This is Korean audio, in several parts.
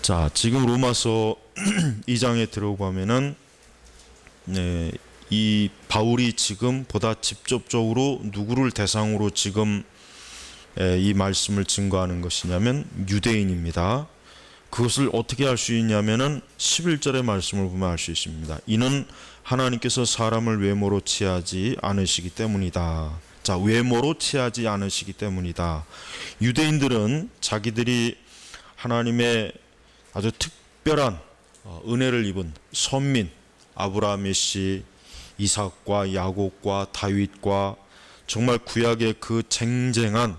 자, 지금 로마서 2장에 들어가면은 이 바울이 지금 보다 직접적으로 누구를 대상으로 지금 이 말씀을 증거하는 것이냐면 유대인입니다. 그것을 어떻게 알 수 있냐면은 11절의 말씀을 보면 알 수 있습니다. 이는 하나님께서 사람을 외모로 취하지 않으시기 때문이다. 자, 외모로 취하지 않으시기 때문이다. 유대인들은 자기들이 하나님의 아주 특별한 은혜를 입은 선민, 아브라함의 씨, 이삭과 야곱과 다윗과 정말 구약의 그 쟁쟁한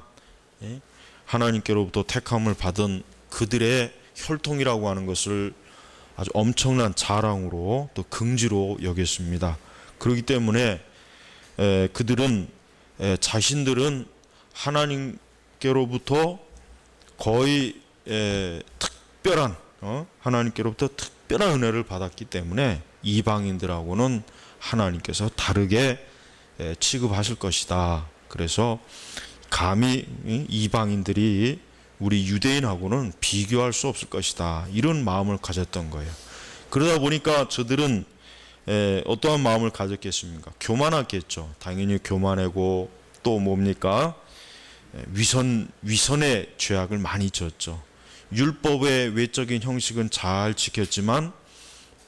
하나님께로부터 택함을 받은 그들의 혈통이라고 하는 것을 아주 엄청난 자랑으로 또 긍지로 여겼습니다. 그렇기 때문에 그들은 자신들은 하나님께로부터 거의 특별한 하나님께로부터 특별한 은혜를 받았기 때문에 이방인들하고는 하나님께서 다르게 취급하실 것이다. 그래서 감히 이방인들이 우리 유대인하고는 비교할 수 없을 것이다. 이런 마음을 가졌던 거예요. 그러다 보니까 저들은 어떠한 마음을 가졌겠습니까? 교만하겠죠. 당연히 교만하고 또 뭡니까? 위선의 죄악을 많이 지었죠. 율법의 외적인 형식은 잘 지켰지만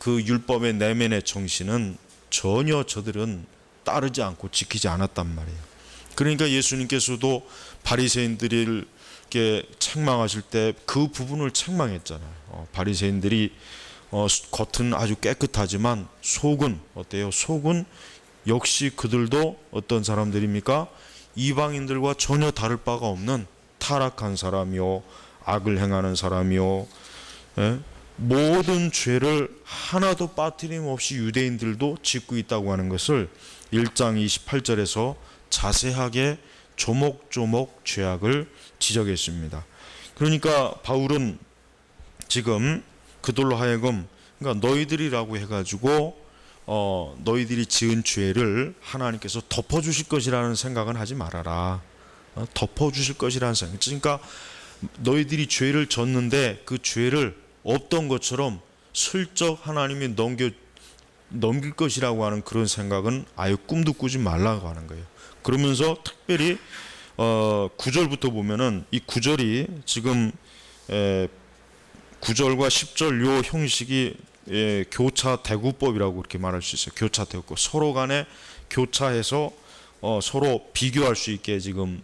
그 율법의 내면의 정신은 전혀 저들은 따르지 않고 지키지 않았단 말이에요. 그러니까 예수님께서도 바리새인들을 이렇게 책망하실 때 그 부분을 책망했잖아요. 바리새인들이 겉은 아주 깨끗하지만 속은 어때요? 속은 역시 그들도 어떤 사람들입니까? 이방인들과 전혀 다를 바가 없는 타락한 사람이요, 악을 행하는 사람이요, 모든 죄를 하나도 빠뜨림 없이 유대인들도 짓고 있다고 하는 것을 1장 28절에서 자세하게 조목조목 죄악을 지적했습니다. 그러니까 바울은 지금 그들로 하여금, 그러니까 너희들이라고 해가지고 너희들이 지은 죄를 하나님께서 덮어주실 것이라는 생각은 하지 말아라. 덮어주실 것이라는 생각. 그러니까 너희들이 죄를 졌는데 그 죄를 없던 것처럼 슬쩍 하나님이 넘길 것이라고 하는 그런 생각은 아예 꿈도 꾸지 말라고 하는 거예요. 그러면서 특별히 9절부터 보면은 이 9절이 지금 9절과 10절 요 형식이 교차 대구법이라고 그렇게 말할 수 있어요. 교차 대구법. 서로 간에 교차해서 서로 비교할 수 있게 지금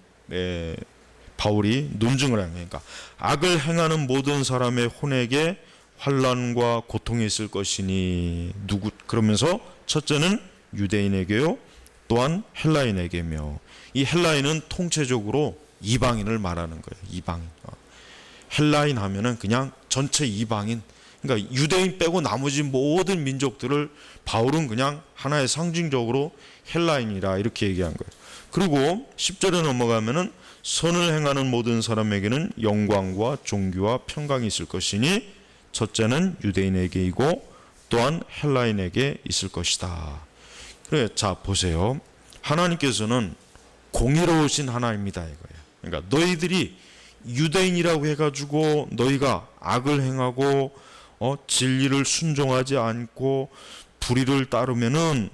바울이 논증을 하는 거니까 악을 행하는 모든 사람의 혼에게 환난과 고통이 있을 것이니 누구 그러면서 첫째는 유대인에게요 또한 헬라인에게며 이 헬라인은 통체적으로 이방인을 말하는 거예요. 이방인. 헬라인 하면은 그냥 전체 이방인. 그러니까 유대인 빼고 나머지 모든 민족들을 바울은 그냥 하나의 상징적으로 헬라인이라 이렇게 얘기한 거예요. 그리고 10절에 넘어가면은 선을 행하는 모든 사람에게는 영광과 존귀와 평강이 있을 것이니 첫째는 유대인에게이고 또한 헬라인에게 있을 것이다. 그래, 자 보세요. 하나님께서는 공의로우신 하나님이다 이거예요. 그러니까 너희들이 유대인이라고 해가지고 너희가 악을 행하고 진리를 순종하지 않고 불의를 따르면은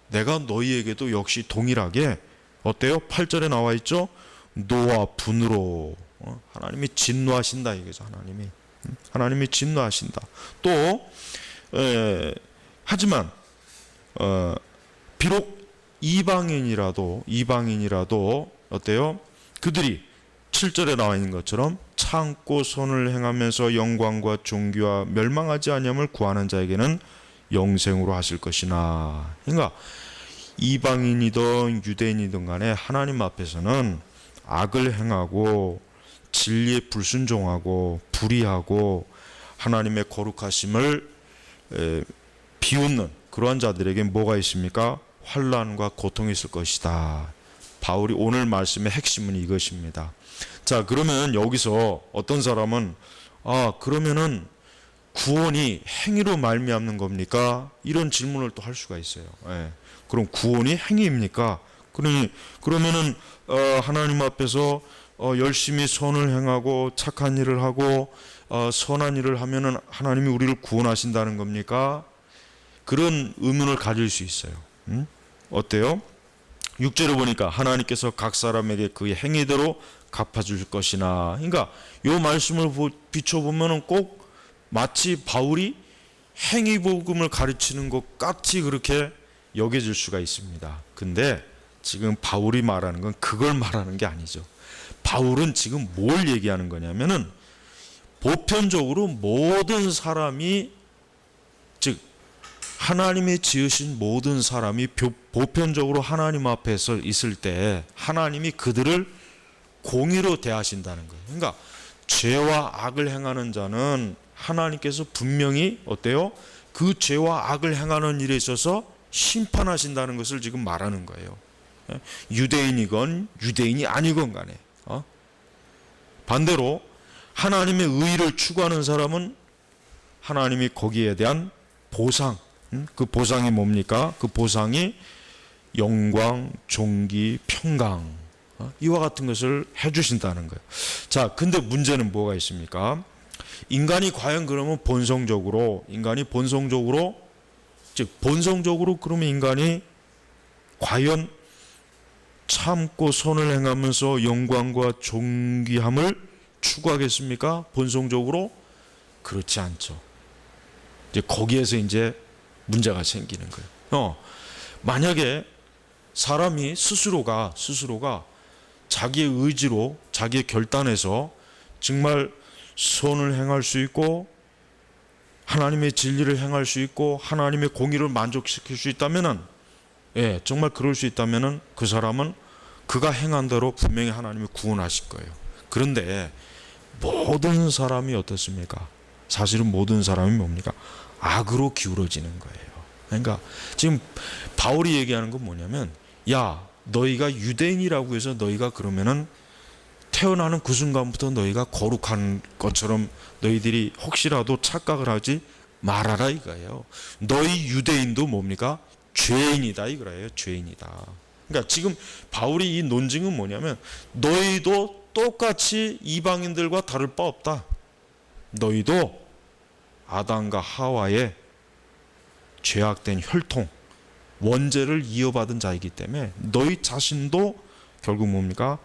내가 너희에게도 역시 동일하게 어때요? 8절에 나와 있죠? 노와 분으로 하나님이 진노하신다 이거죠. 하나님이 진노하신다. 또 하지만 비록 이방인이라도 어때요? 그들이 7절에 나와 있는 것처럼 참고 선을 행하면서 영광과 존귀와 멸망하지 아니함을 구하는 자에게는 영생으로 하실 것이나. 그러니까 이방인이든 유대인이든 간에 하나님 앞에서는 악을 행하고 진리에 불순종하고 불의하고 하나님의 거룩하심을 비웃는 그러한 자들에게 뭐가 있습니까? 환난과 고통이 있을 것이다. 바울이 오늘 말씀의 핵심은 이것입니다. 자, 그러면 여기서 어떤 사람은 그러면은 구원이 행위로 말미암는 겁니까? 이런 질문을 또 할 수가 있어요. 그럼 구원이 행위입니까? 그러면은 하나님 앞에서 열심히 선을 행하고 착한 일을 하고 선한 일을 하면은 하나님이 우리를 구원하신다는 겁니까? 그런 의문을 가질 수 있어요. 어때요? 6절에 보니까 하나님께서 각 사람에게 그의 행위대로 갚아줄 것이나. 그러니까 이 말씀을 비춰보면은 꼭 마치 바울이 행위복음을 가르치는 것 같이 그렇게 여겨질 수가 있습니다. 근데 지금 바울이 말하는 건 그걸 말하는 게 아니죠. 바울은 지금 뭘 얘기하는 거냐면은 보편적으로 모든 사람이, 즉 하나님이 지으신 모든 사람이 보편적으로 하나님 앞에서 있을 때 하나님이 그들을 공의로 대하신다는 거예요. 그러니까 죄와 악을 행하는 자는 하나님께서 분명히 어때요? 그 죄와 악을 행하는 일에 있어서 심판하신다는 것을 지금 말하는 거예요. 유대인이건 유대인이 아니건 간에. 반대로 하나님의 의를 추구하는 사람은 하나님이 거기에 대한 보상, 그 보상이 뭡니까? 그 보상이 영광, 존귀, 평강, 이와 같은 것을 해주신다는 거예요. 자, 근데 문제는 뭐가 있습니까? 인간이 과연 그러면 인간이 본성적으로, 즉 본성적으로 그러면 인간이 과연 참고 선을 행하면서 영광과 존귀함을 추구하겠습니까? 본성적으로 그렇지 않죠. 이제 거기에서 이제 문제가 생기는 거예요. 만약에 사람이 스스로가 자기의 의지로, 자기의 결단에서 정말 선을 행할 수 있고 하나님의 진리를 행할 수 있고 하나님의 공의를 만족시킬 수 있다면은, 정말 그럴 수 있다면은 그 사람은 그가 행한 대로 분명히 하나님이 구원하실 거예요. 그런데 모든 사람이 어떻습니까? 사실은 모든 사람이 뭡니까? 악으로 기울어지는 거예요. 그러니까 지금 바울이 얘기하는 건 뭐냐면, 야, 너희가 유대인이라고 해서 너희가 그러면은 태어나는 그 순간부터 너희가 거룩한 것처럼 너희들이 혹시라도 착각을 하지 말아라 이거예요. 너희 유대인도 뭡니까? 죄인이다 이거예요. 죄인이다. 그러니까 지금 바울이 이 논증은 뭐냐면, 너희도 똑같이 이방인들과 다를 바 없다. 너희도 아담과 하와의 죄악된 혈통, 원죄를 이어받은 자이기 때문에 너희 자신도 결국 뭡니까?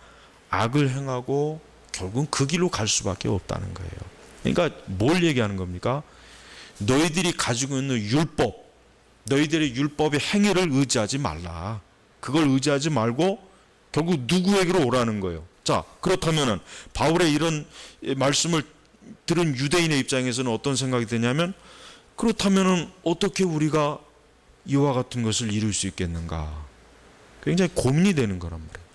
악을 행하고 결국은 그 길로 갈 수밖에 없다는 거예요. 그러니까 뭘 얘기하는 겁니까? 너희들이 가지고 있는 율법, 너희들의 율법의 행위를 의지하지 말라. 그걸 의지하지 말고 결국 누구에게로 오라는 거예요. 자, 그렇다면은 바울의 이런 말씀을 들은 유대인의 입장에서는 어떤 생각이 드냐면, 그렇다면은 어떻게 우리가 이와 같은 것을 이룰 수 있겠는가? 굉장히 고민이 되는 거란 말이에요.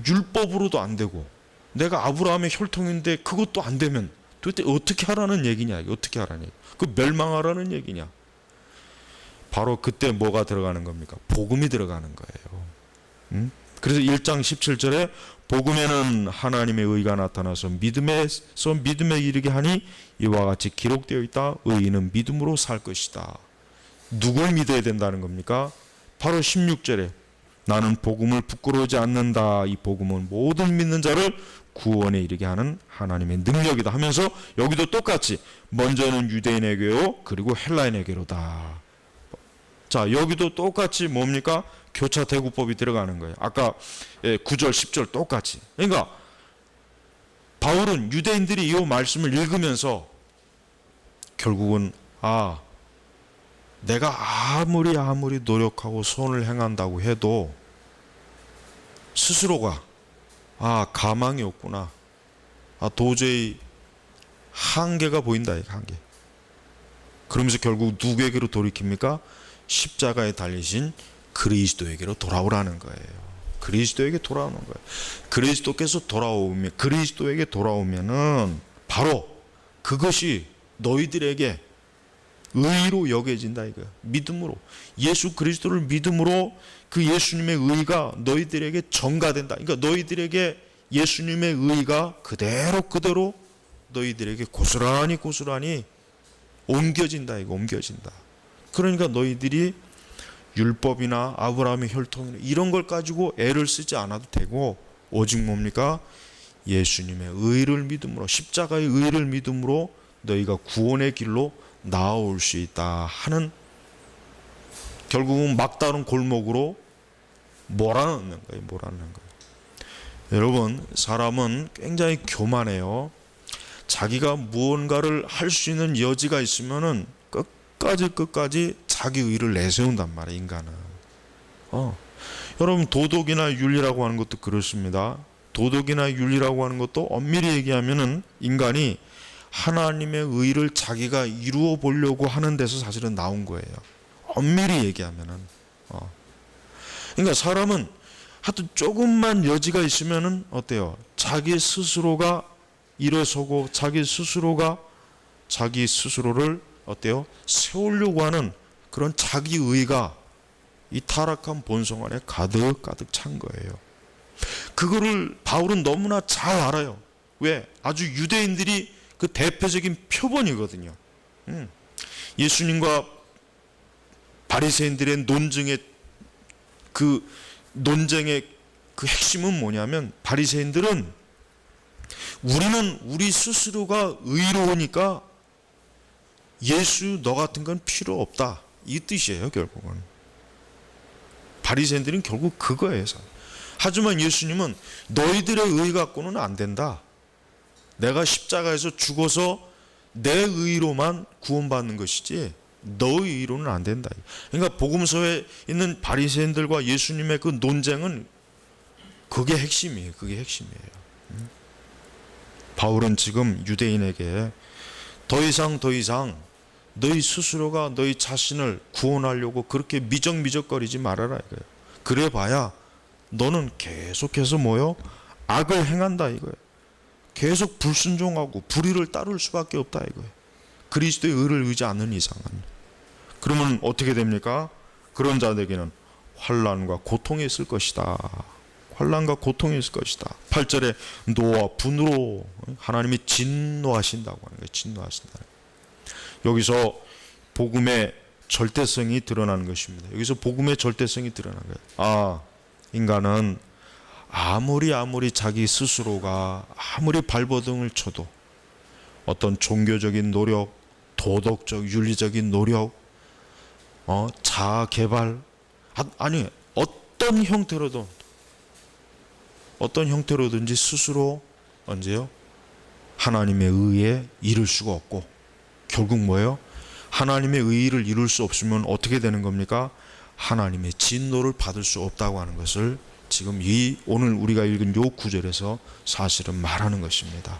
율법으로도 안 되고 내가 아브라함의 혈통인데 그것도 안 되면 도대체 어떻게 하라는 얘기냐? 어떻게 하라는 얘기? 그 멸망하라는 얘기냐? 바로 그때 뭐가 들어가는 겁니까? 복음이 들어가는 거예요. 그래서 1장 17절에 복음에는 하나님의 의가 나타나서 믿음에 이르게 하니 이와 같이 기록되어 있다. 의인은 믿음으로 살 것이다. 누굴 믿어야 된다는 겁니까? 바로 16절에 나는 복음을 부끄러워하지 않는다. 이 복음은 모든 믿는 자를 구원에 이르게 하는 하나님의 능력이다 하면서 여기도 똑같이 먼저는 유대인에게요 그리고 헬라인에게로다. 자, 여기도 똑같이 뭡니까? 교차 대구법이 들어가는 거예요. 아까 9절 10절 똑같이. 그러니까 바울은 유대인들이 이 말씀을 읽으면서 결국은 내가 아무리 노력하고 선을 행한다고 해도 스스로가 가망이 없구나. 도저히 한계가 보인다. 한계. 그러면서 결국 누구에게로 돌이킵니까? 십자가에 달리신 그리스도에게로 돌아오라는 거예요. 그리스도에게 돌아오는 거예요. 그리스도에게 돌아오면은 바로 그것이 너희들에게 의로 여겨진다 이거야. 믿음으로 예수 그리스도를 믿음으로 그 예수님의 의가 너희들에게 전가된다. 그러니까 너희들에게 예수님의 의가 그대로 너희들에게 고스란히 옮겨진다 이거. 옮겨진다. 그러니까 너희들이 율법이나 아브라함의 혈통이나 이런 걸 가지고 애를 쓰지 않아도 되고 오직 뭡니까? 예수님의 의를 믿음으로, 십자가의 의를 믿음으로 너희가 구원의 길로 나아올 수 있다 하는, 결국은 막다른 골목으로 몰아넣는 거예요. 몰아넣는 거예요. 여러분, 사람은 굉장히 교만해요. 자기가 무언가를 할 수 있는 여지가 있으면은 끝까지 자기 의를 내세운단 말이에요. 인간은. 여러분, 도덕이나 윤리라고 하는 것도 그렇습니다. 도덕이나 윤리라고 하는 것도 엄밀히 얘기하면은 인간이 하나님의 의를 자기가 이루어 보려고 하는 데서 사실은 나온 거예요. 엄밀히 얘기하면은. 그러니까 사람은 하여튼 조금만 여지가 있으면은 어때요? 자기 스스로가 일어서고 자기 스스로를 어때요? 세우려고 하는 그런 자기 의가 이 타락한 본성 안에 가득 찬 거예요. 그거를 바울은 너무나 잘 알아요. 왜? 아주 유대인들이 그 대표적인 표본이거든요. 예수님과 바리새인들의 논쟁의 그 핵심은 뭐냐면, 바리새인들은 우리는 우리 스스로가 의로우니까 예수 너 같은 건 필요 없다, 이 뜻이에요. 결국은 바리새인들은 결국 그거예요. 하지만 예수님은 너희들의 의 갖고는 안 된다. 내가 십자가에서 죽어서 내 의로만 구원받는 것이지 너의 의로는 안 된다. 그러니까 복음서에 있는 바리새인들과 예수님의 그 논쟁은 그게 핵심이에요. 그게 핵심이에요. 바울은 지금 유대인에게 더 이상 너희 스스로가 너희 자신을 구원하려고 그렇게 미적거리지 말아라 이거예요. 그래 봐야 너는 계속해서 악을 행한다 이거예요. 계속 불순종하고 불의를 따를 수밖에 없다 이거예요. 그리스도의 의를 의지 않는 이상은. 그러면 어떻게 됩니까? 그런 자들에게는 환난과 고통이 있을 것이다. 환난과 고통이 있을 것이다. 8절에 노와 분으로 하나님이 진노하신다고 하는 거예요. 진노하신다. 여기서 복음의 절대성이 드러나는 것입니다. 여기서 복음의 절대성이 드러나는 거예요. 인간은 아무리 자기 스스로가 아무리 발버둥을 쳐도 어떤 종교적인 노력, 도덕적, 윤리적인 노력, 자아 개발, 아니 어떤 형태로든지 스스로 언제요? 하나님의 의에 이룰 수가 없고, 결국 뭐예요? 하나님의 의를 이룰 수 없으면 어떻게 되는 겁니까? 하나님의 진노를 받을 수 없다고 하는 것을 지금 오늘 우리가 읽은 요 구절에서 사실은 말하는 것입니다.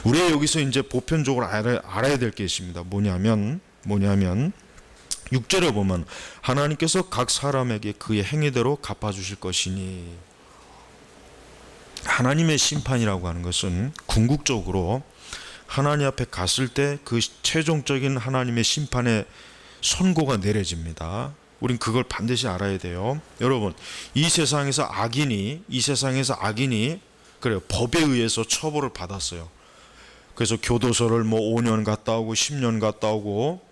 우리가 여기서 이제 보편적으로 알아야 될 게 있습니다. 뭐냐면 6절에 보면 하나님께서 각 사람에게 그의 행위대로 갚아주실 것이니, 하나님의 심판이라고 하는 것은 궁극적으로 하나님 앞에 갔을 때 그 최종적인 하나님의 심판의 선고가 내려집니다. 우린 그걸 반드시 알아야 돼요. 여러분, 이 세상에서 악인이 그래요, 법에 의해서 처벌을 받았어요. 그래서 교도소를 5년 갔다 오고 10년 갔다 오고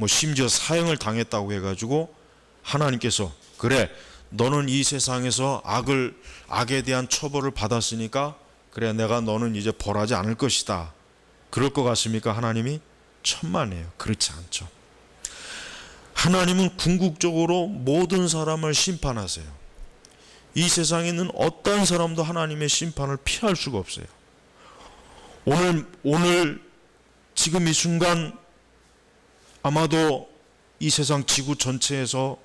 심지어 사형을 당했다고 해가지고 하나님께서 그래, 너는 이 세상에서 악에 대한 처벌을 받았으니까 그래, 내가 너는 이제 벌하지 않을 것이다. 그럴 것 같습니까? 하나님이? 천만에요. 그렇지 않죠. 하나님은 궁극적으로 모든 사람을 심판하세요. 이 세상에 있는 어떤 사람도 하나님의 심판을 피할 수가 없어요. 오늘 지금 이 순간 아마도 이 세상 지구 전체에서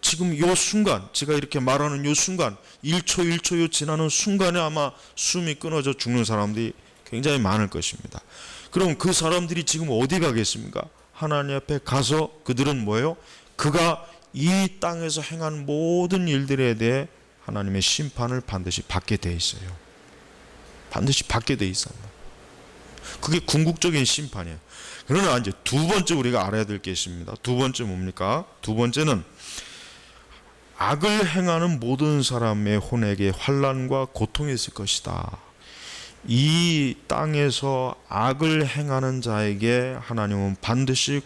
지금 요 순간, 제가 이렇게 말하는 요 순간, 1초 요 지나는 순간에 아마 숨이 끊어져 죽는 사람들이 굉장히 많을 것입니다. 그럼 그 사람들이 지금 어디 가겠습니까? 하나님 앞에 가서 그들은 뭐예요? 그가 이 땅에서 행한 모든 일들에 대해 하나님의 심판을 반드시 받게 돼 있어요. 반드시 받게 돼 있어요. 그게 궁극적인 심판이에요. 그러나 이제 두 번째 우리가 알아야 될 게 있습니다. 두 번째 뭡니까? 두 번째는 악을 행하는 모든 사람의 혼에게 환난과 고통이 있을 것이다. 이 땅에서 악을 행하는 자에게 하나님은 반드시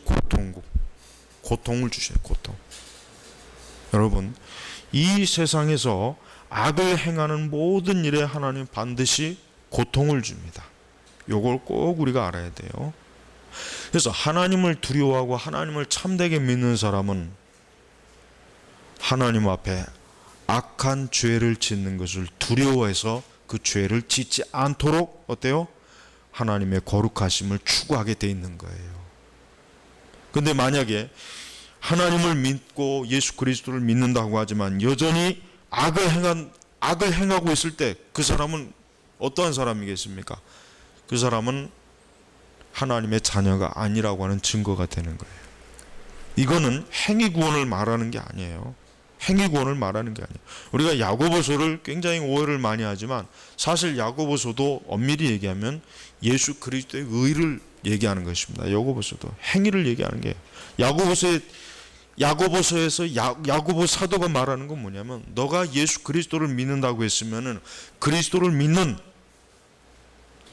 고통을 주셔요. 고통. 여러분, 이 세상에서 악을 행하는 모든 일에 하나님 반드시 고통을 줍니다. 요걸 꼭 우리가 알아야 돼요. 그래서 하나님을 두려워하고 하나님을 참되게 믿는 사람은 하나님 앞에 악한 죄를 짓는 것을 두려워해서 그 죄를 짓지 않도록 어때요? 하나님의 거룩하심을 추구하게 돼 있는 거예요. 근데 만약에 하나님을 믿고 예수 그리스도를 믿는다고 하지만 여전히 악을 행하고 있을 때 그 사람은 어떠한 사람이겠습니까? 그 사람은 하나님의 자녀가 아니라고 하는 증거가 되는 거예요. 이거는 행위 구원을 말하는 게 아니에요. 행위 구원을 말하는 게 아니에요. 우리가 야고보서를 굉장히 오해를 많이 하지만 사실 야고보서도 엄밀히 얘기하면 예수 그리스도의 의를 얘기하는 것입니다. 야고보서도 행위를 얘기하는 게 야고보서에서 야고보 사도가 말하는 건 뭐냐면 너가 예수 그리스도를 믿는다고 했으면은 그리스도를 믿는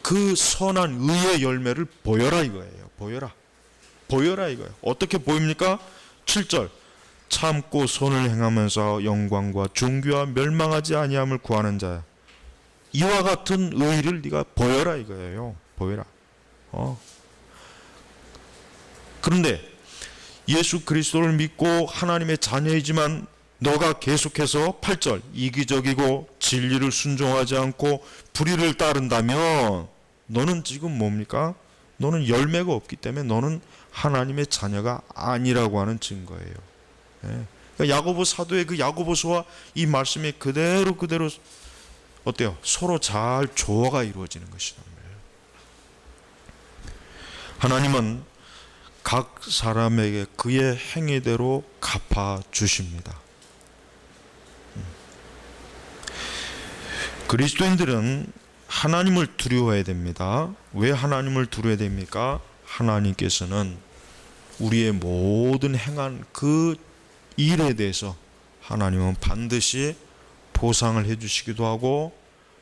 그 선한 의의 열매를 보여라 이거예요. 보여라 이거예요. 어떻게 보입니까? 7절 참고 선을 행하면서 영광과 존귀와 멸망하지 아니함을 구하는 자야. 이와 같은 의를 네가 보여라 이거예요. 보여라. 그런데 예수 그리스도를 믿고 하나님의 자녀이지만 너가 계속해서 8절 이기적이고 진리를 순종하지 않고 불의를 따른다면 너는 지금 뭡니까? 너는 열매가 없기 때문에 너는 하나님의 자녀가 아니라고 하는 증거예요. 그러니까 야고보 사도의 그 야고보서와 이 말씀이 그대로 어때요? 서로 잘 조화가 이루어지는 것이란 말이에요. 하나님은 각 사람에게 그의 행위대로 갚아 주십니다. 그리스도인들은 하나님을 두려워해야 됩니다. 왜 하나님을 두려워해야 됩니까? 하나님께서는 우리의 모든 행한 그 일에 대해서 하나님은 반드시 보상을 해주시기도 하고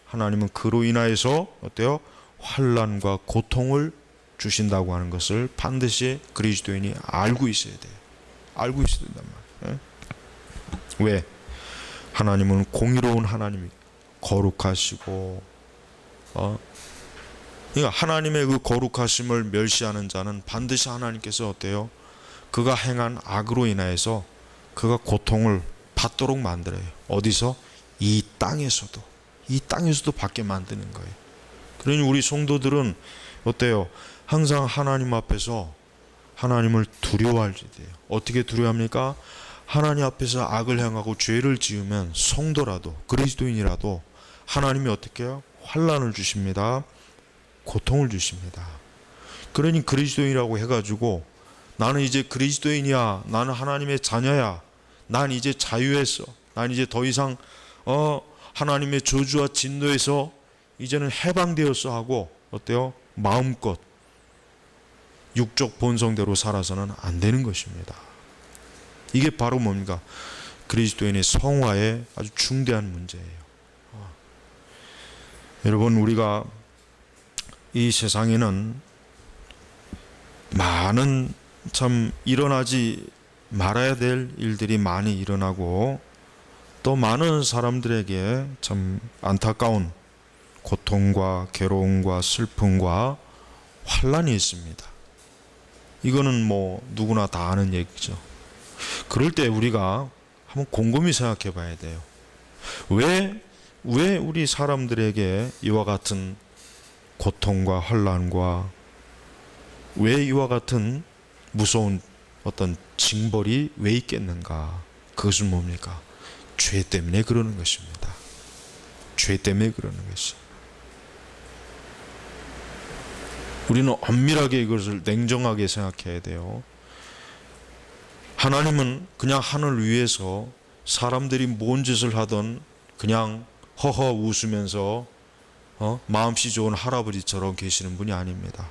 하나님은 그로 인하여서 어때요? 환난과 고통을 주신다고 하는 것을 반드시 그리스도인이 알고 있어야 돼요. 알고 있어야 된단 말이에요. 왜? 하나님은 공의로운 하나님이 거룩하시고 그러니까 하나님의 그 거룩하심을 멸시하는 자는 반드시 하나님께서 어때요? 그가 행한 악으로 인하여서 그가 고통을 받도록 만들어요. 어디서? 이 땅에서도 받게 만드는 거예요. 그러니 우리 성도들은 어때요? 항상 하나님 앞에서 하나님을 두려워할 때요. 어떻게 두려워합니까? 하나님 앞에서 악을 행하고 죄를 지으면 성도라도 그리스도인이라도 하나님이 어떻게 해요? 환난을 주십니다. 고통을 주십니다. 그러니 그리스도인이라고 해가지고 나는 이제 그리스도인이야. 나는 하나님의 자녀야. 난 이제 자유했어. 난 이제 더 이상 하나님의 저주와 진노에서 이제는 해방되었어 하고 어때요? 마음껏 육적 본성대로 살아서는 안 되는 것입니다. 이게 바로 뭡니까? 그리스도인의 성화의 아주 중대한 문제예요. 여러분, 우리가 이 세상에는 많은 참 일어나지 말아야 될 일들이 많이 일어나고 또 많은 사람들에게 참 안타까운 고통과 괴로움과 슬픔과 환난이 있습니다. 이거는 뭐 누구나 다 아는 얘기죠. 그럴 때 우리가 한번 곰곰이 생각해 봐야 돼요. 왜 우리 사람들에게 이와 같은 고통과 환난과 왜 이와 같은 무서운 어떤 징벌이 왜 있겠는가? 그것은 뭡니까? 죄 때문에 그러는 것입니다. 죄 때문에 그러는 것이. 우리는 엄밀하게 이것을 냉정하게 생각해야 돼요. 하나님은 그냥 하늘 위에서 사람들이 뭔 짓을 하던 그냥 허허 웃으면서 마음씨 좋은 할아버지처럼 계시는 분이 아닙니다.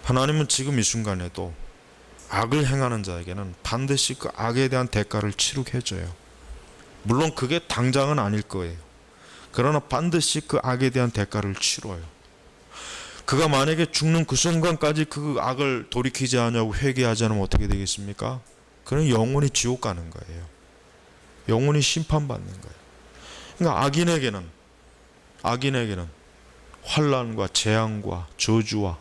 하나님은 지금 이 순간에도 악을 행하는 자에게는 반드시 그 악에 대한 대가를 치르게 해줘요. 물론 그게 당장은 아닐 거예요. 그러나 반드시 그 악에 대한 대가를 치러요. 그가 만약에 죽는 그 순간까지 그 악을 돌이키지 않냐고 회개하지 않으면 어떻게 되겠습니까? 그는 영원히 지옥 가는 거예요. 영원히 심판받는 거예요. 그러니까 악인에게는 환난과 재앙과 저주와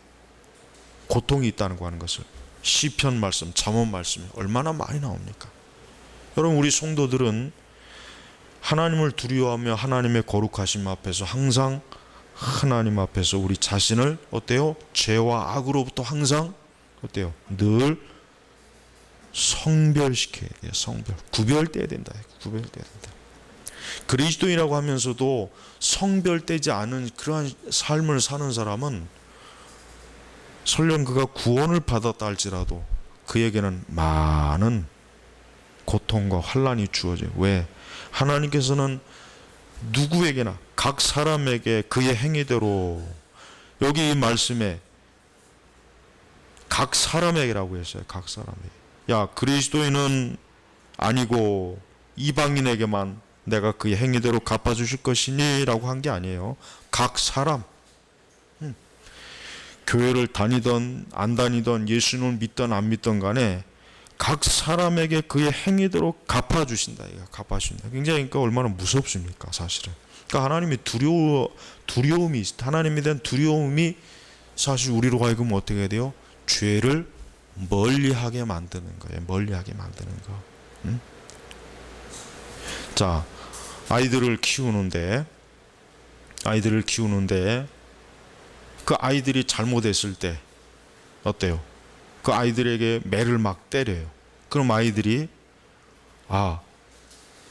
고통이 있다는 거 하는 것을 시편 말씀, 잠언 말씀이 얼마나 많이 나옵니까? 여러분, 우리 성도들은 하나님을 두려워하며 하나님의 거룩하심 앞에서 항상 하나님 앞에서 우리 자신을 어때요? 죄와 악으로부터 항상 어때요? 늘 성별시켜야 돼요. 성별. 구별돼야 된다. 구별돼야 된다. 그리스도인이라고 하면서도 성별되지 않은 그러한 삶을 사는 사람은 설령 그가 구원을 받았다 할지라도 그에게는 많은 고통과 환난이 주어져요. 왜? 하나님께서는 누구에게나 각 사람에게 그의 행위대로, 여기 이 말씀에 각 사람에게라고 했어요. 각 사람에게. 야, 그리스도인은 아니고 이방인에게만 내가 그의 행위대로 갚아주실 것이니 라고 한 게 아니에요. 각 사람, 교회를 다니던 안 다니던, 예수님을 믿던 안 믿던 간에 각 사람에게 그의 행위대로 갚아주신다. 갚아주신다. 굉장히 그러니까 얼마나 무섭습니까, 사실은. 그러니까 하나님의 두려움이 있다. 하나님에 대한 두려움이 사실 우리로 하여금 어떻게 해야 돼요? 죄를 멀리하게 만드는 거예요. 멀리하게 만드는 거. 자, 아이들을 키우는데 그 아이들이 잘못했을 때 어때요? 그 아이들에게 매를 막 때려요. 그럼 아이들이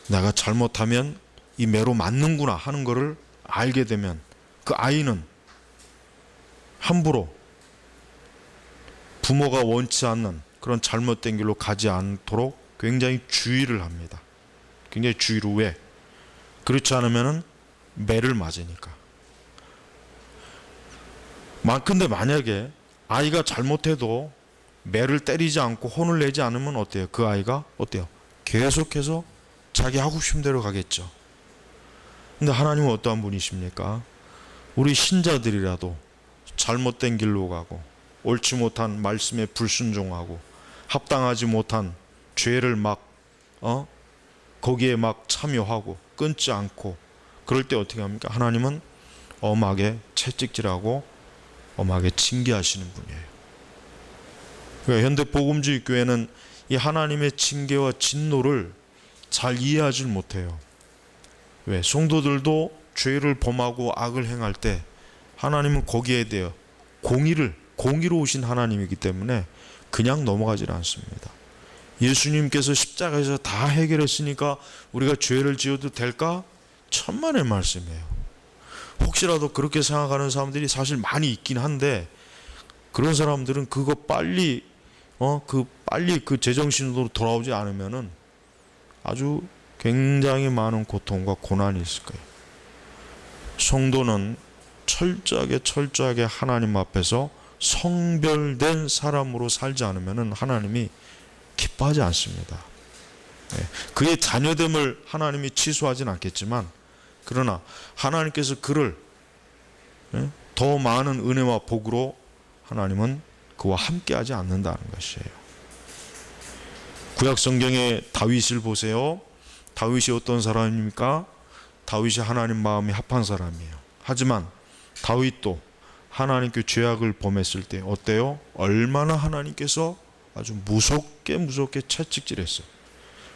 내가 잘못하면 이 매로 맞는구나 하는 것을 알게 되면 그 아이는 함부로 부모가 원치 않는 그런 잘못된 길로 가지 않도록 굉장히 주의를 합니다. 굉장히 주의를. 왜? 그렇지 않으면 매를 맞으니까. 근데 만약에 아이가 잘못해도 매를 때리지 않고 혼을 내지 않으면 어때요? 그 아이가 어때요? 계속해서 자기 하고 싶은 대로 가겠죠. 근데 하나님은 어떠한 분이십니까? 우리 신자들이라도 잘못된 길로 가고 옳지 못한 말씀에 불순종하고 합당하지 못한 죄를 막 거기에 막 참여하고 끊지 않고 그럴 때 어떻게 합니까? 하나님은 엄하게 채찍질하고 엄하게 징계하시는 분이에요. 그러니까 현대 복음주의 교회는 이 하나님의 징계와 진노를 잘 이해하지 못해요. 왜? 성도들도 죄를 범하고 악을 행할 때 하나님은 거기에 대해 공의로우신 하나님이기 때문에 그냥 넘어가질 않습니다. 예수님께서 십자가에서 다 해결했으니까 우리가 죄를 지어도 될까? 천만의 말씀이에요. 혹시라도 그렇게 생각하는 사람들이 사실 많이 있긴 한데, 그런 사람들은 그거 빨리 그 제정신으로 돌아오지 않으면은 아주 굉장히 많은 고통과 고난이 있을 거예요. 성도는 철저하게 하나님 앞에서 성별된 사람으로 살지 않으면은 하나님이 기뻐하지 않습니다. 그의 자녀됨을 하나님이 취소하진 않겠지만, 그러나 하나님께서 그를 더 많은 은혜와 복으로 하나님은 그와 함께하지 않는다는 것이에요. 구약 성경의 다윗을 보세요. 다윗이 어떤 사람입니까? 다윗이 하나님 마음이 합한 사람이에요. 하지만 다윗도 하나님께 죄악을 범했을 때 어때요? 얼마나 하나님께서 아주 무섭게 채찍질했어요.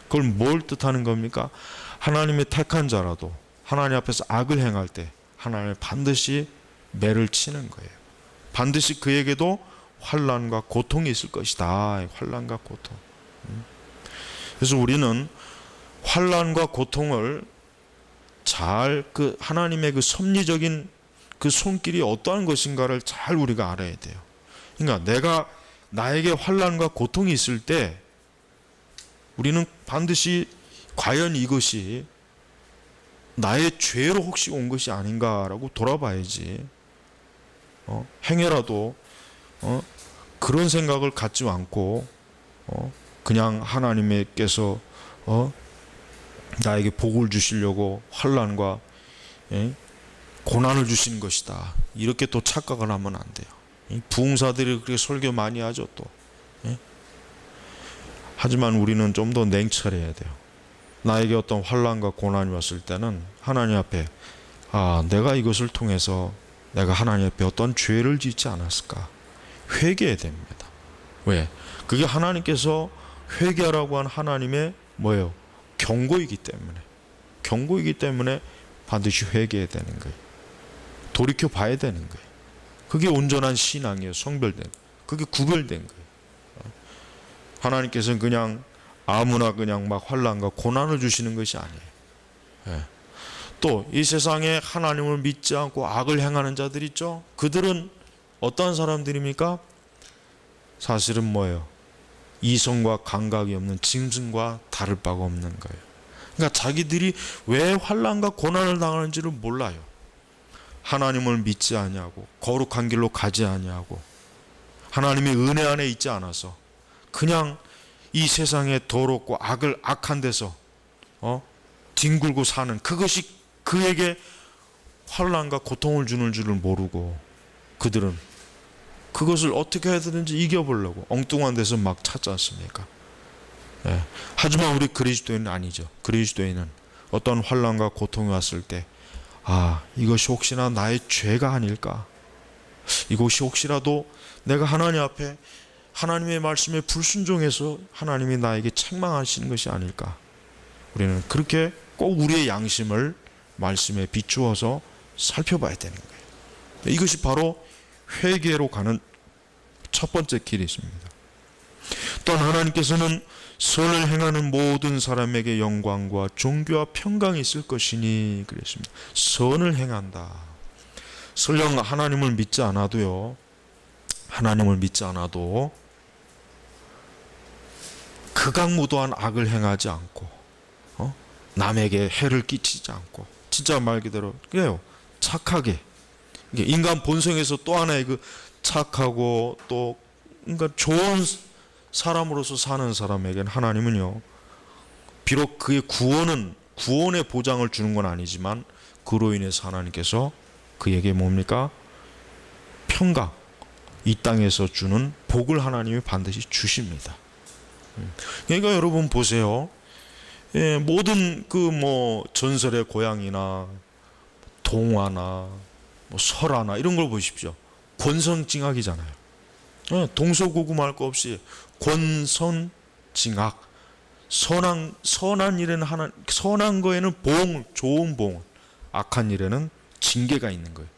그걸 뭘 뜻하는 겁니까? 하나님의 택한 자라도 하나님 앞에서 악을 행할 때 하나님은 반드시 매를 치는 거예요. 반드시 그에게도 환난과 고통이 있을 것이다. 환난과 고통. 그래서 우리는 환난과 고통을 잘 그 하나님의 그 섭리적인 그 손길이 어떠한 것인가를 잘 우리가 알아야 돼요. 그러니까 나에게 환난과 고통이 있을 때 우리는 반드시 과연 이것이 나의 죄로 혹시 온 것이 아닌가라고 돌아봐야지. 행여라도 그런 생각을 갖지 않고 그냥 하나님께서 나에게 복을 주시려고 환난과 고난을 주시는 것이다, 이렇게 또 착각을 하면 안 돼요. 부흥사들이 그렇게 설교 많이 하죠 또. 하지만 우리는 좀 더 냉철해야 돼요. 나에게 어떤 환난과 고난이 왔을 때는 하나님 앞에 내가 이것을 통해서 내가 하나님 앞에 어떤 죄를 짓지 않았을까? 회개해야 됩니다. 왜? 그게 하나님께서 회개하라고 한 하나님의 뭐예요? 경고이기 때문에 반드시 회개해야 되는 거예요. 돌이켜 봐야 되는 거예요. 그게 온전한 신앙이에요. 성별된, 그게 구별된 거예요. 하나님께서는 그냥 아무나 그냥 막 환난과 고난을 주시는 것이 아니에요. 예. 또 이 세상에 하나님을 믿지 않고 악을 행하는 자들 있죠. 그들은 어떠한 사람들입니까? 사실은 뭐예요? 이성과 감각이 없는 짐승과 다를 바가 없는 거예요. 그러니까 자기들이 왜 환난과 고난을 당하는지를 몰라요. 하나님을 믿지 아니하고 거룩한 길로 가지 아니하고 하나님의 은혜 안에 있지 않아서 그냥 이 세상에 더럽고 악한 데서 뒹굴고 사는, 그것이 그에게 환난과 고통을 주는 줄을 모르고 그들은 그것을 어떻게 해야되는지 이겨보려고 엉뚱한 데서 막 찾지 않습니까? 예. 하지만 우리 그리스도인은 아니죠. 그리스도인은 어떤 환난과 고통이 왔을 때 이것이 혹시나 나의 죄가 아닐까? 이것이 혹시라도 내가 하나님 앞에 하나님의 말씀에 불순종해서 하나님이 나에게 책망하시는 것이 아닐까? 우리는 그렇게 꼭 우리의 양심을 말씀에 비추어서 살펴봐야 되는 거예요. 이것이 바로 회개로 가는 첫 번째 길이 있습니다. 또한 하나님께서는 선을 행하는 모든 사람에게 영광과 존귀와 평강이 있을 것이니 그랬습니다. 선을 행한다. 설령 하나님을 믿지 않아도요. 하나님을 믿지 않아도 극악무도한 악을 행하지 않고 남에게 해를 끼치지 않고 진짜 말 그대로 그래요. 착하게 인간 본성에서 또 하나의 그 착하고 또 그러니까 좋은 사람으로서 사는 사람에게는 하나님은요 비록 그의 구원의 보장을 주는 건 아니지만 그로 인해서 하나님께서 그에게 뭡니까? 평강, 이 땅에서 주는 복을 하나님이 반드시 주십니다. 그러니까 여러분 보세요. 모든 그 전설의 고향이나 동화나 설화나 이런 걸 보십시오. 권선징악이잖아요. 동서고금할 거 없이 권선징악. 선한 일에는 선한 거에는 좋은 보응, 악한 일에는 징계가 있는 거예요.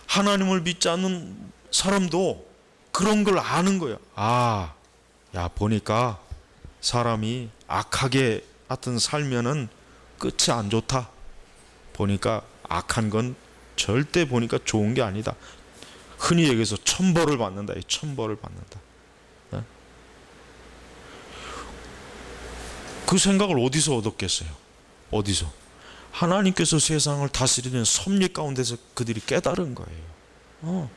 하나님을 믿지 않는 사람도 그런 걸 아는 거예요. 야 보니까 사람이 악하게 하여튼 살면은 끝이 안 좋다. 보니까 악한 건 절대 보니까 좋은 게 아니다. 흔히 얘기해서 천벌을 받는다. 천벌을 받는다. 그 생각을 어디서 얻었겠어요? 어디서? 하나님께서 세상을 다스리는 섭리 가운데서 그들이 깨달은 거예요.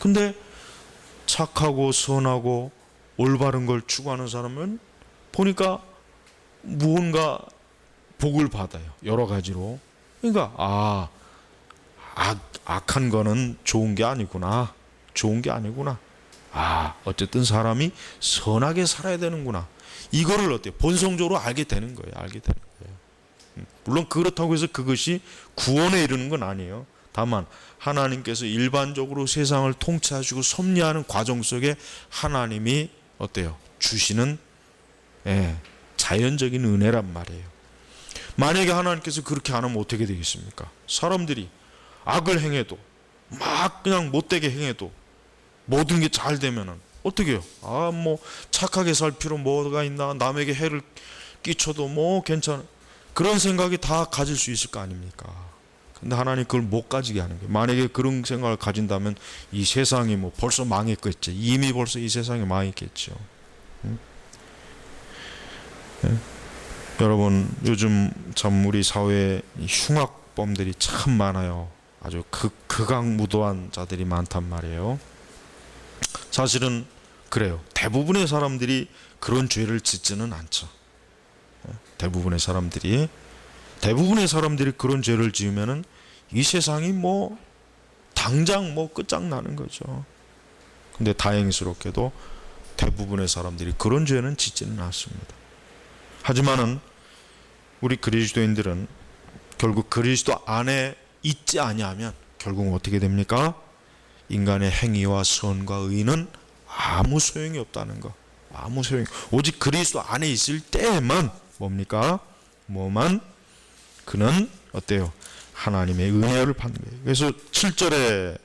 근데 착하고 선하고 올바른 걸 추구하는 사람은 보니까 무언가 복을 받아요. 여러 가지로. 그러니까 악한 거는 좋은 게 아니구나. 어쨌든 사람이 선하게 살아야 되는구나. 이거를 어때요? 본성적으로 알게 되는 거예요. 물론 그렇다고 해서 그것이 구원에 이르는 건 아니에요. 다만 하나님께서 일반적으로 세상을 통치하시고 섭리하는 과정 속에 하나님이 어때요? 주시는 자연적인 은혜란 말이에요. 만약에 하나님께서 그렇게 안 하면 어떻게 되겠습니까? 사람들이 악을 행해도 막 그냥 못되게 행해도 모든 게 잘 되면은 어떻게 해요? 착하게 살 필요 뭐가 있나? 남에게 해를 끼쳐도 괜찮아. 그런 생각이 다 가질 수 있을 거 아닙니까? 근데 하나님 그걸 못 가지게 하는 거예요. 만약에 그런 생각을 가진다면 이 세상이 벌써 망했겠지. 이미 벌써 이 세상이 망했겠죠. 여러분 요즘 참 우리 사회에 흉악범들이 참 많아요. 아주 극악무도한 자들이 많단 말이에요. 사실은 그래요. 대부분의 사람들이 그런 죄를 짓지는 않죠. 대부분의 사람들이 그런 죄를 지으면은 이 세상이 당장 끝장나는 거죠. 근데 다행스럽게도 대부분의 사람들이 그런 죄는 짓지는 않습니다. 하지만은 우리 그리스도인들은 결국 그리스도 안에 있지 아니하면 결국은 어떻게 됩니까? 인간의 행위와 선과 의는 아무 소용이 없다는 거. 아무 소용. 오직 그리스도 안에 있을 때에만 뭡니까? 뭐만 그는 어때요? 하나님의 은혜를 받는 거예요. 그래서 7절에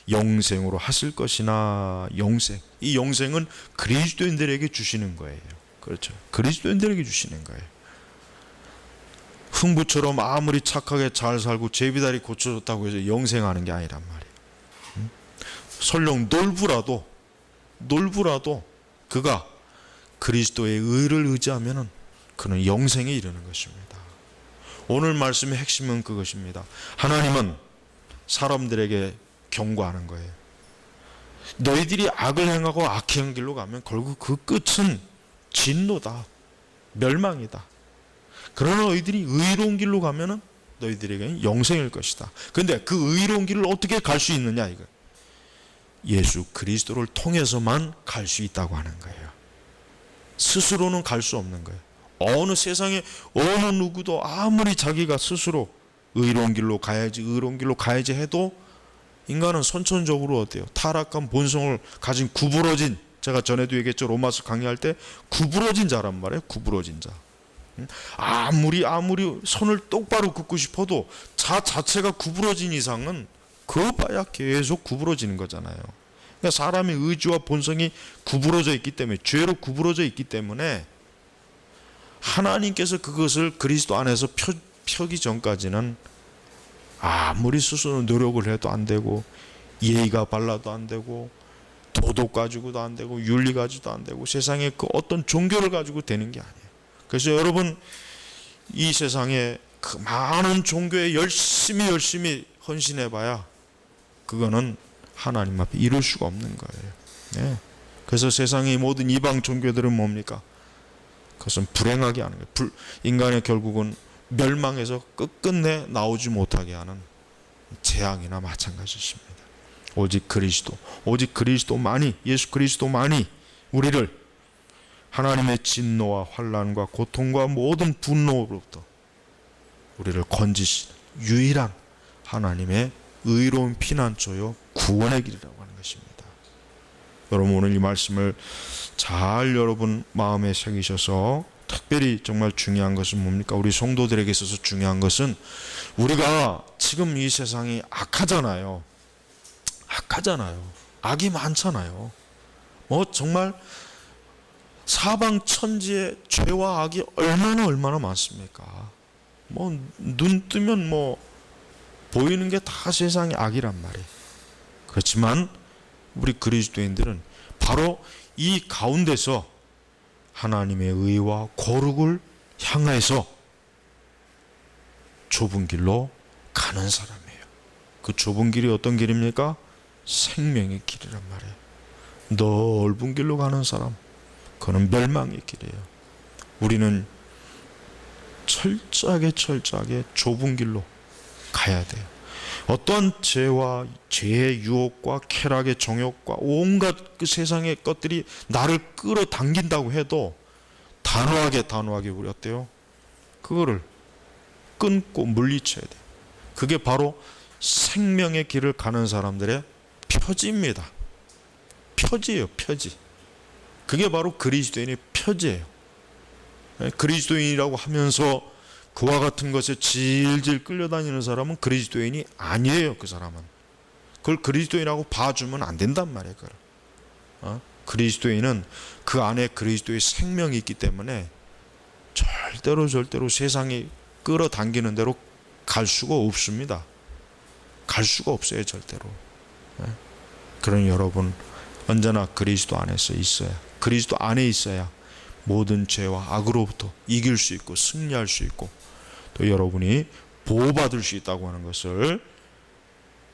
영생으로 하실 것이나 영생. 이 영생은 그리스도인들에게 주시는 거예요. 그렇죠. 그리스도인들에게 주시는 거예요. 흥부처럼 아무리 착하게 잘 살고 제비다리 고쳐줬다고 해서 영생하는 게 아니란 말이에요. 설령 놀부라도 그가 그리스도의 의를 의지하면은 그는 영생에 이르는 것입니다. 오늘 말씀의 핵심은 그것입니다. 하나님은 사람들에게 경고하는 거예요. 너희들이 악을 행하고 악행 길로 가면 결국 그 끝은 진노다, 멸망이다. 그러나 너희들이 의로운 길로 가면은 너희들에게는 영생일 것이다. 그런데 그 의로운 길을 어떻게 갈 수 있느냐 이거. 예수 그리스도를 통해서만 갈 수 있다고 하는 거예요. 스스로는 갈 수 없는 거예요. 어느 세상에 어느 누구도 아무리 자기가 스스로 의로운 길로 가야지 해도 인간은 선천적으로 어때요? 타락한 본성을 가진 구부러진, 제가 전에도 얘기했죠. 로마서 강의할 때 구부러진 자란 말이에요. 구부러진 자. 아무리 선을 똑바로 긋고 싶어도 자체가 구부러진 이상은 그거 봐야 계속 구부러지는 거잖아요. 그러니까 사람의 의지와 본성이 구부러져 있기 때문에, 죄로 구부러져 있기 때문에 하나님께서 그것을 그리스도 안에서 펴기 전까지는 아무리 스스로 노력을 해도 안 되고, 예의가 발라도 안 되고, 도덕 가지고도 안 되고, 윤리 가지고도 안 되고, 세상에 그 어떤 종교를 가지고 되는 게 아니에요. 그래서 여러분, 이 세상에 그 많은 종교에 열심히 헌신해봐야 그거는 하나님 앞에 이룰 수가 없는 거예요. 네. 그래서 세상의 모든 이방 종교들은 뭡니까? 그것은 불행하게 하는 거예요. 인간의 결국은 멸망해서 끝끝내 나오지 못하게 하는 재앙이나 마찬가지입니다. 오직 그리스도만이, 예수 그리스도만이 우리를 하나님의 진노와 환난과 고통과 모든 분노로부터 우리를 건지시는 유일한 하나님의 의로운 피난처요 구원의 길이라고 하는 것입니다. 여러분, 오늘 이 말씀을 잘 여러분 마음에 새기셔서, 특별히 정말 중요한 것은 뭡니까? 우리 성도들에게 있어서 중요한 것은, 우리가 지금 이 세상이 악하잖아요. 악이 많잖아요. 정말 사방천지에 죄와 악이 얼마나 많습니까? 눈 뜨면 보이는 게 다 세상의 악이란 말이에요. 그렇지만 우리 그리스도인들은 바로 이 가운데서 하나님의 의와 거룩을 향해서 좁은 길로 가는 사람이에요. 그 좁은 길이 어떤 길입니까? 생명의 길이란 말이에요. 넓은 길로 가는 사람, 그는 멸망의 길이에요. 우리는 철저하게 좁은 길로 가야 돼요. 어떠한 죄의 유혹과 쾌락의 정욕과 온갖 그 세상의 것들이 나를 끌어당긴다고 해도 단호하게 우리 어때요? 그거를 끊고 물리쳐야 돼요. 그게 바로 생명의 길을 가는 사람들의 표지입니다. 표지예요, 표지. 그게 바로 그리스도인의 표지예요. 그리스도인이라고 하면서 그와 같은 것에 질질 끌려다니는 사람은 그리스도인이 아니에요. 그 사람은 그걸 그리스도인이라고 봐주면 안 된단 말이에요. 그리스도인은 그 안에 그리스도의 생명이 있기 때문에 절대로 세상이 끌어당기는 대로 갈 수가 없습니다. 갈 수가 없어요, 절대로. 그러니 여러분, 언제나 그리스도 안에서 있어야, 그리스도 안에 있어야 모든 죄와 악으로부터 이길 수 있고 승리할 수 있고, 또 여러분이 보호받을 수 있다고 하는 것을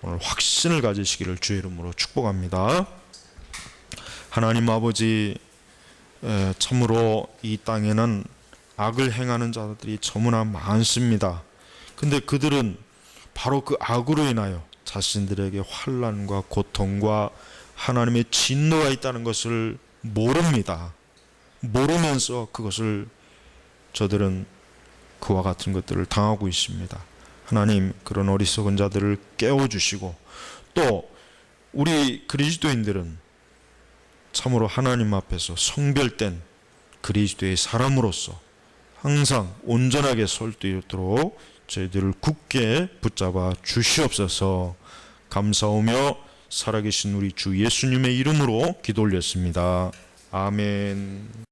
오늘 확신을 가지시기를 주의 이름으로 축복합니다. 하나님 아버지, 참으로 이 땅에는 악을 행하는 자들이 너무나 많습니다. 근데 그들은 바로 그 악으로 인하여 자신들에게 환난과 고통과 하나님의 진노가 있다는 것을 모릅니다. 모르면서 그것을 저들은 그와 같은 것들을 당하고 있습니다. 하나님, 그런 어리석은 자들을 깨워주시고 또 우리 그리스도인들은 참으로 하나님 앞에서 성별된 그리스도의 사람으로서 항상 온전하게 설 수 있도록 저희들을 굳게 붙잡아 주시옵소서. 감사하며 살아계신 우리 주 예수님의 이름으로 기도 올렸습니다. 아멘.